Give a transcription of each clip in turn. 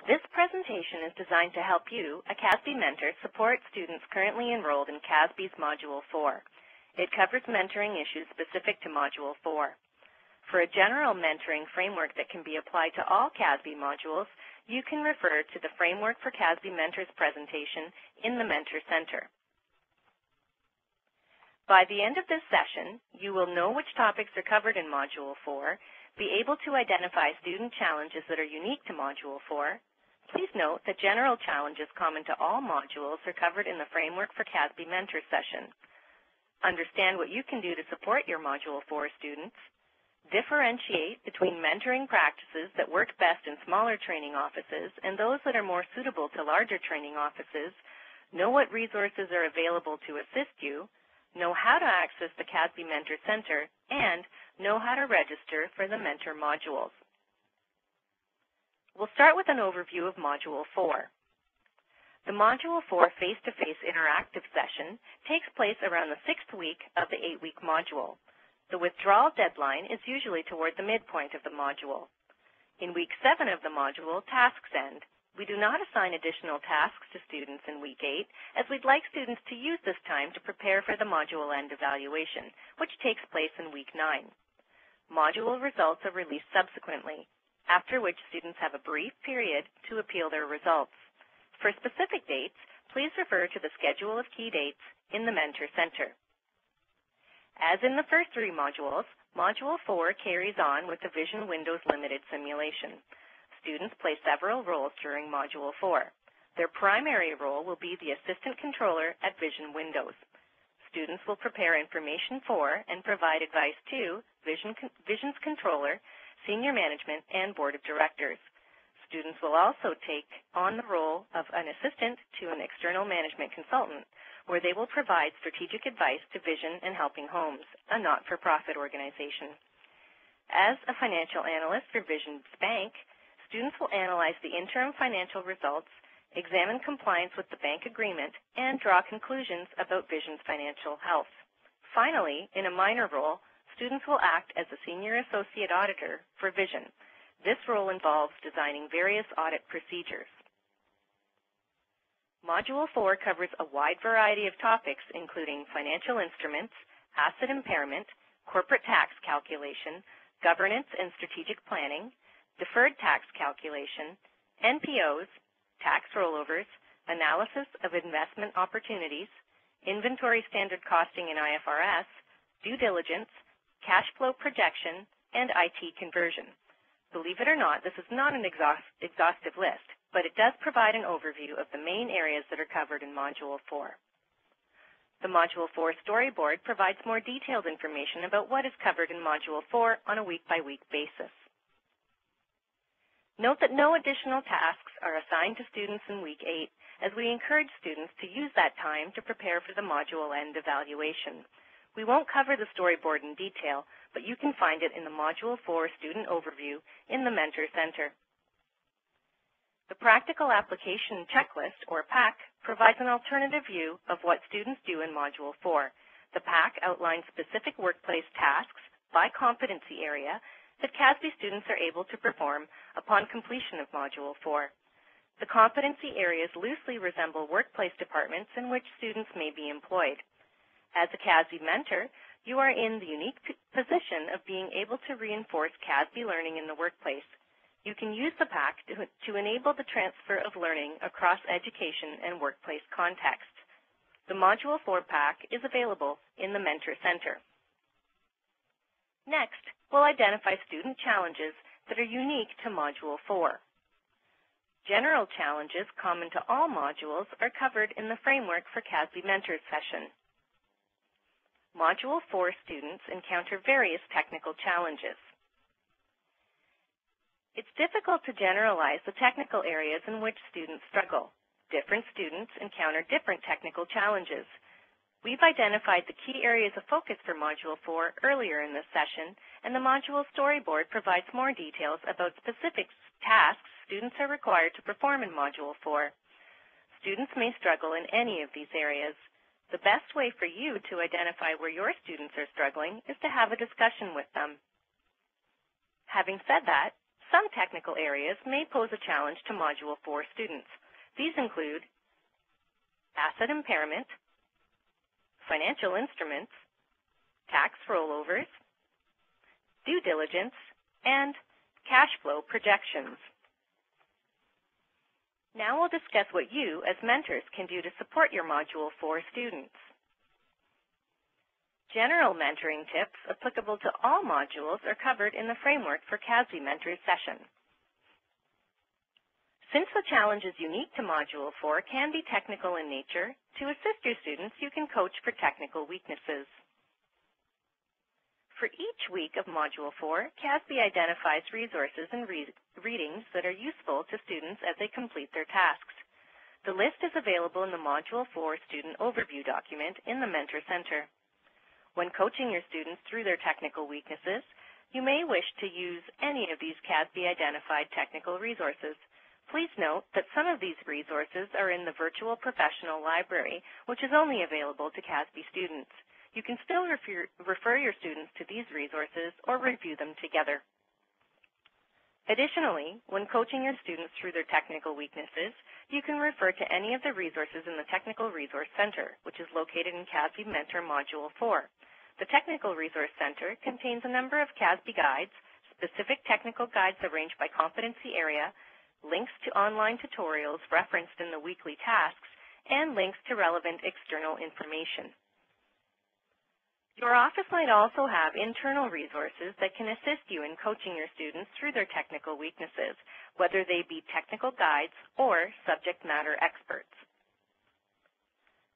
This presentation is designed to help you, a CASB mentor, support students currently enrolled in CASB's Module 4. It covers mentoring issues specific to Module 4. For a general mentoring framework that can be applied to all CASB modules, you can refer to the Framework for CASB Mentors presentation in the Mentor Center. By the end of this session, you will know which topics are covered in Module 4, be able to identify student challenges that are unique to Module 4. Please note that general challenges common to all modules are covered in the Framework for CASB Mentor session. Understand what you can do to support your Module 4 students. Differentiate between mentoring practices that work best in smaller training offices and those that are more suitable to larger training offices. Know what resources are available to assist you. Know how to access the CASB Mentor Center, and know how to register for the mentor modules. We'll start with an overview of Module 4. The Module 4 face-to-face interactive session takes place around the 6th week of the 8-week module. The withdrawal deadline is usually toward the midpoint of the module. In Week 7 of the module, tasks end. We do not assign additional tasks to students in Week 8, as we'd like students to use this time to prepare for the module end evaluation, which takes place in Week 9. Module results are released subsequently, after which students have a brief period to appeal their results. For specific dates, please refer to the schedule of key dates in the Mentor Center. As in the first 3 modules, Module 4 carries on with the Vision Windows Limited simulation. Students play several roles during Module 4. Their primary role will be the Assistant Controller at Vision Windows. Students will prepare information for and provide advice to Vision's Controller, Senior Management, and Board of Directors. Students will also take on the role of an assistant to an external management consultant, where they will provide strategic advice to Vision and Helping Homes, a not-for-profit organization. As a financial analyst for Vision's bank, students will analyze the interim financial results, examine compliance with the bank agreement, and draw conclusions about Vision's financial health. Finally, in a minor role, students will act as a senior associate auditor for Vision. This role involves designing various audit procedures. Module 4 covers a wide variety of topics, including financial instruments, asset impairment, corporate tax calculation, governance and strategic planning, deferred tax calculation, NPOs, tax rollovers, analysis of investment opportunities, inventory standard costing in IFRS, due diligence, cash flow projection, and IT conversion. Believe it or not, this is not an exhaustive list, but it does provide an overview of the main areas that are covered in Module 4. The Module 4 Storyboard provides more detailed information about what is covered in Module 4 on a week-by-week basis. Note that no additional tasks are assigned to students in Week 8, as we encourage students to use that time to prepare for the module end evaluation. We won't cover the storyboard in detail, but you can find it in the Module 4 Student Overview in the Mentor Center. The Practical Application Checklist, or PAC, provides an alternative view of what students do in Module 4. The PAC outlines specific workplace tasks by competency area that CASB students are able to perform upon completion of Module 4. The competency areas loosely resemble workplace departments in which students may be employed. As a CASB mentor, you are in the unique position of being able to reinforce CASB learning in the workplace. You can use the PAC to enable the transfer of learning across education and workplace contexts. The Module 4 PAC is available in the Mentor Center. Next, we'll identify student challenges that are unique to Module 4. General challenges common to all modules are covered in the Framework for CASB Mentors session. Module 4 students encounter various technical challenges. It's difficult to generalize the technical areas in which students struggle. Different students encounter different technical challenges. We've identified the key areas of focus for Module 4 earlier in this session, and the Module Storyboard provides more details about specific tasks students are required to perform in Module 4. Students may struggle in any of these areas. The best way for you to identify where your students are struggling is to have a discussion with them. Having said that, Some technical areas may pose a challenge to Module 4 students. These include asset impairment, financial instruments, tax rollovers, due diligence, and cash flow projections. Now we'll discuss what you, as mentors, can do to support your Module 4 students. General mentoring tips applicable to all modules are covered in the Framework for CASB Mentors session. Since the challenge is unique to Module 4, can be technical in nature, to assist your students, you can coach for technical weaknesses. For each week of Module 4, CASB identifies resources and readings that are useful to students as they complete their tasks. The list is available in the Module 4 Student Overview document in the Mentor Center. When coaching your students through their technical weaknesses, you may wish to use any of these CASB-identified technical resources. Please note that some of these resources are in the Virtual Professional Library, which is only available to CASB students. You can still refer your students to these resources or review them together. Additionally, when coaching your students through their technical weaknesses, you can refer to any of the resources in the Technical Resource Center, which is located in CASB Mentor Module 4. The Technical Resource Center contains a number of CASB guides, specific technical guides arranged by competency area, links to online tutorials referenced in the weekly tasks, and links to relevant external information. Your office might also have internal resources that can assist you in coaching your students through their technical weaknesses, whether they be technical guides or subject matter experts.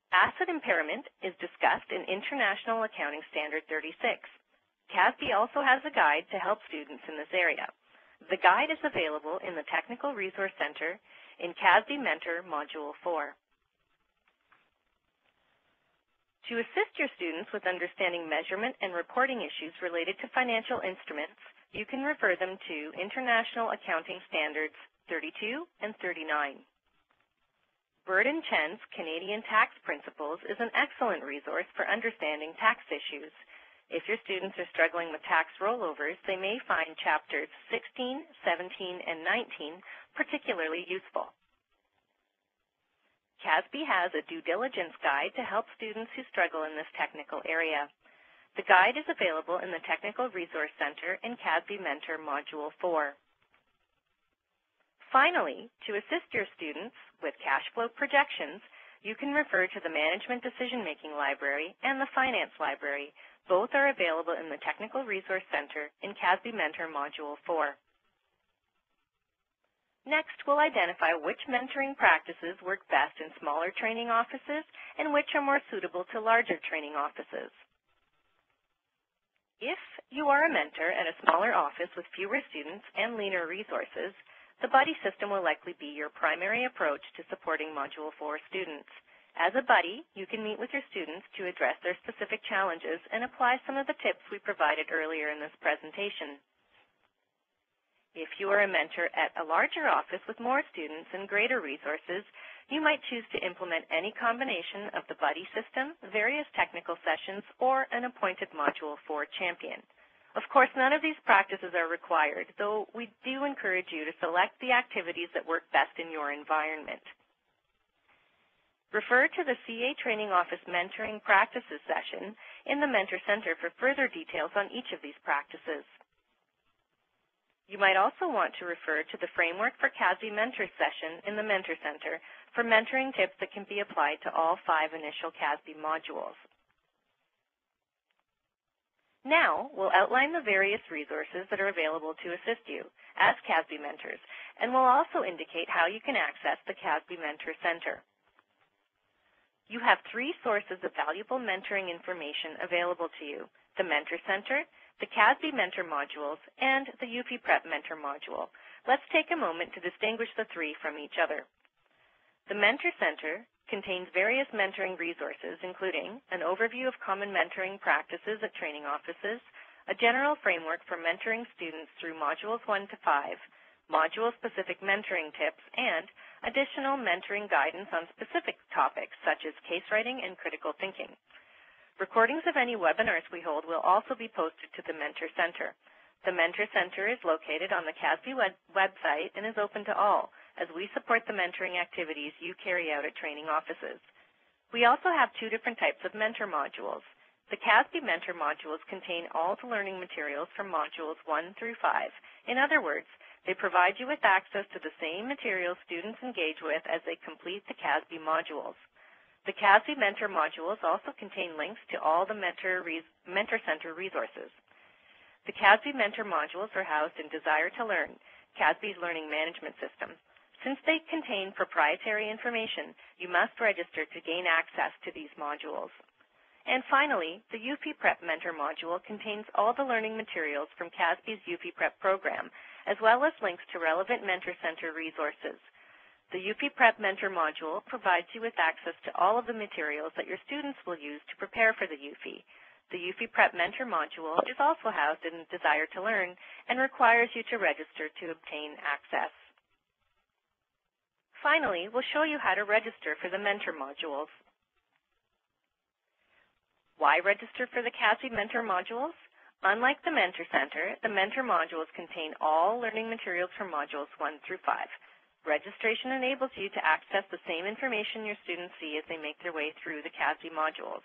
Asset impairment is discussed in International Accounting Standard 36. CASB also has a guide to help students in this area. The guide is available in the Technical Resource Center in CASB Mentor Module 4. To assist your students with understanding measurement and reporting issues related to financial instruments, you can refer them to International Accounting Standards 32 and 39. Bird and Chen's Canadian Tax Principles is an excellent resource for understanding tax issues. If your students are struggling with tax rollovers, they may find chapters 16, 17, and 19 particularly useful. CASB has a due diligence guide to help students who struggle in this technical area. The guide is available in the Technical Resource Center in CASB Mentor Module 4. Finally, to assist your students with cash flow projections, you can refer to the Management Decision-Making Library and the Finance Library. Both are available in the Technical Resource Center in CASB Mentor Module 4. Next, we'll identify which mentoring practices work best in smaller training offices and which are more suitable to larger training offices. If you are a mentor at a smaller office with fewer students and leaner resources, the buddy system will likely be your primary approach to supporting Module 4 students. As a buddy, you can meet with your students to address their specific challenges and apply some of the tips we provided earlier in this presentation. If you are a mentor at a larger office with more students and greater resources, you might choose to implement any combination of the buddy system, various technical sessions, or an appointed Module 4 champion. Of course, none of these practices are required, though we do encourage you to select the activities that work best in your environment. Refer to the CA Training Office Mentoring Practices session in the Mentor Center for further details on each of these practices. You might also want to refer to the Framework for CASB Mentors session in the Mentor Center for mentoring tips that can be applied to all 5 initial CASB modules. Now, we'll outline the various resources that are available to assist you as CASB mentors, and we'll also indicate how you can access the CASB Mentor Center. You have 3 sources of valuable mentoring information available to you: the Mentor Center, the CASB Mentor modules, and the UP Prep Mentor module. Let's take a moment to distinguish the 3 from each other. The Mentor Center contains various mentoring resources, including an overview of common mentoring practices at training offices, a general framework for mentoring students through modules 1 to 5, module-specific mentoring tips, and additional mentoring guidance on specific topics such as case writing and critical thinking. Recordings of any webinars we hold will also be posted to the Mentor Center. The Mentor Center is located on the CASB website and is open to all, as we support the mentoring activities you carry out at training offices. We also have two different types of mentor modules. The CASB mentor modules contain all the learning materials from modules 1 through 5. In other words, they provide you with access to the same materials students engage with as they complete the CASB modules. The CASB mentor modules also contain links to all the Mentor Center resources. The CASB mentor modules are housed in Desire to Learn, CASB's learning management system. Since they contain proprietary information, you must register to gain access to these modules. And finally, the UP Prep Mentor module contains all the learning materials from CASB's UP Prep program, as well as links to relevant Mentor Center resources. The UP Prep Mentor module provides you with access to all of the materials that your students will use to prepare for the UP. The UP Prep Mentor module is also housed in Desire to Learn and requires you to register to obtain access. Finally, we'll show you how to register for the Mentor modules. Why register for the CASB Mentor modules? Unlike the Mentor Center, the Mentor modules contain all learning materials from modules 1 through 5. Registration enables you to access the same information your students see as they make their way through the CASB modules.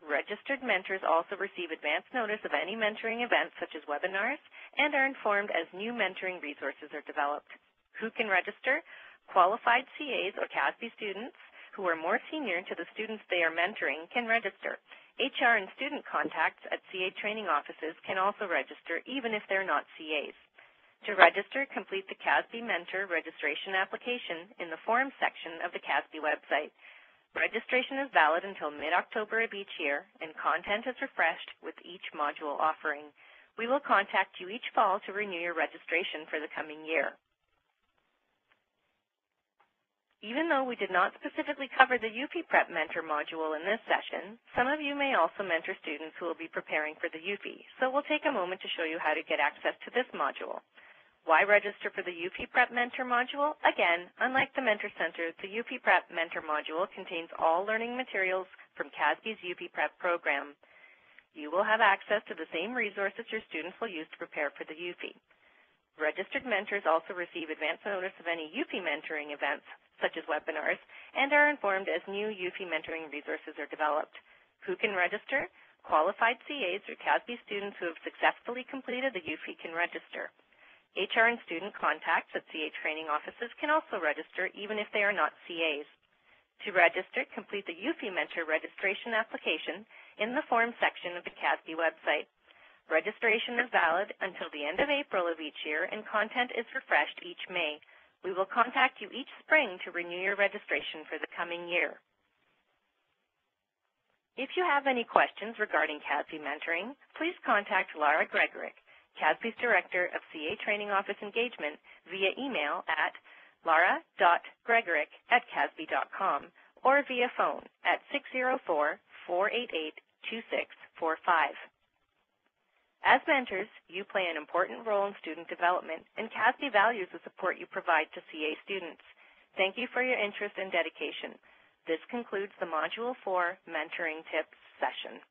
Registered mentors also receive advance notice of any mentoring events such as webinars and are informed as new mentoring resources are developed. Who can register? Qualified CAs or CASB students who are more senior to the students they are mentoring can register. HR and student contacts at CA training offices can also register even if they're not CAs. To register, complete the CASB Mentor registration application in the Forms section of the CASB website. Registration is valid until mid-October of each year, and content is refreshed with each module offering. We will contact you each fall to renew your registration for the coming year. Even though we did not specifically cover the UP Prep Mentor module in this session, some of you may also mentor students who will be preparing for the UP, so we'll take a moment to show you how to get access to this module. Why register for the UP Prep Mentor module? Again, unlike the Mentor Center, the UP Prep Mentor module contains all learning materials from CASB's UP Prep program. You will have access to the same resources your students will use to prepare for the UP. Registered mentors also receive advance notice of any UP mentoring events, such as webinars, and are informed as new UP mentoring resources are developed. Who can register? Qualified CAs or CASB students who have successfully completed the UP can register. HR and student contacts at CA training offices can also register even if they are not CAs. To register, complete the UP Mentor registration application in the Forms section of the CASB website. Registration is valid until the end of April of each year, and content is refreshed each May. We will contact you each spring to renew your registration for the coming year. If you have any questions regarding CASB mentoring, please contact Laura Gregorick, CASB's Director of CA Training Office Engagement, via email at laura.gregorick@casb.com or via phone at 604-488-2645. As mentors, you play an important role in student development, and CASB values the support you provide to CA students. Thank you for your interest and dedication. This concludes the Module 4 Mentoring Tips session.